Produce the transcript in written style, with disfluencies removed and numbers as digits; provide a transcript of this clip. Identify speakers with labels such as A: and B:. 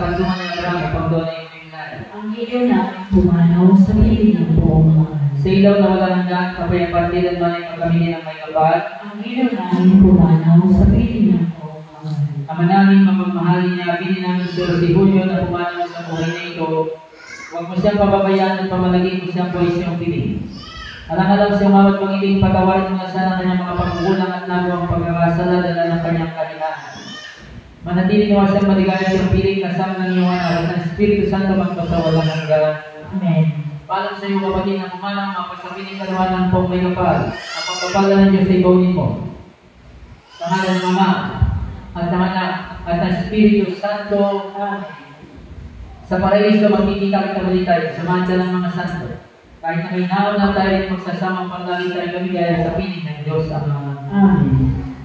A: pagduman ng Abraham upang doon ay umimlay.
B: Ang ilaw na pumanaw sa piling ng buong mga.
A: Sa ilaw na walang hanggan, kapay ang partidan man ay makamili ng may kapal.
B: Ang ilaw namin pumanaw sa piling ng buong mga.
A: Ama namin, mapagmahali niya, binin namin si Julio na pumanaw sa buhay na ito. Huwag mo siyang pababayaan at pamalagin mo siyang buhay siyang piling. Alang-alang siyang mawat pag-ibig, patawarin mo na siya ng kanyang mga pagkukulang at nagawang pagkakasala dala ng kanyang kalihaan. Manatili nawa siyang maligaya siyang piling kasama ng iyong anak at ng Espiritu Santo magpasawalang hanggan.
B: Amen.
A: Paalam sa iyong kapatid na pumanang mapasabihin ka naman ng pong may kapal. Ang pagkapalan ng Diyos sa ibawin mo. Sa ngalan ng Ama at ng Anak at ng Espiritu Santo. Amen. Sa paraiso magkikita kita balitay sa manda ng mga santo. Kahit na kainaon na tayo magsasamang pangalit tayo kami gaya sa piling ng Diyos Ama.
B: Amen.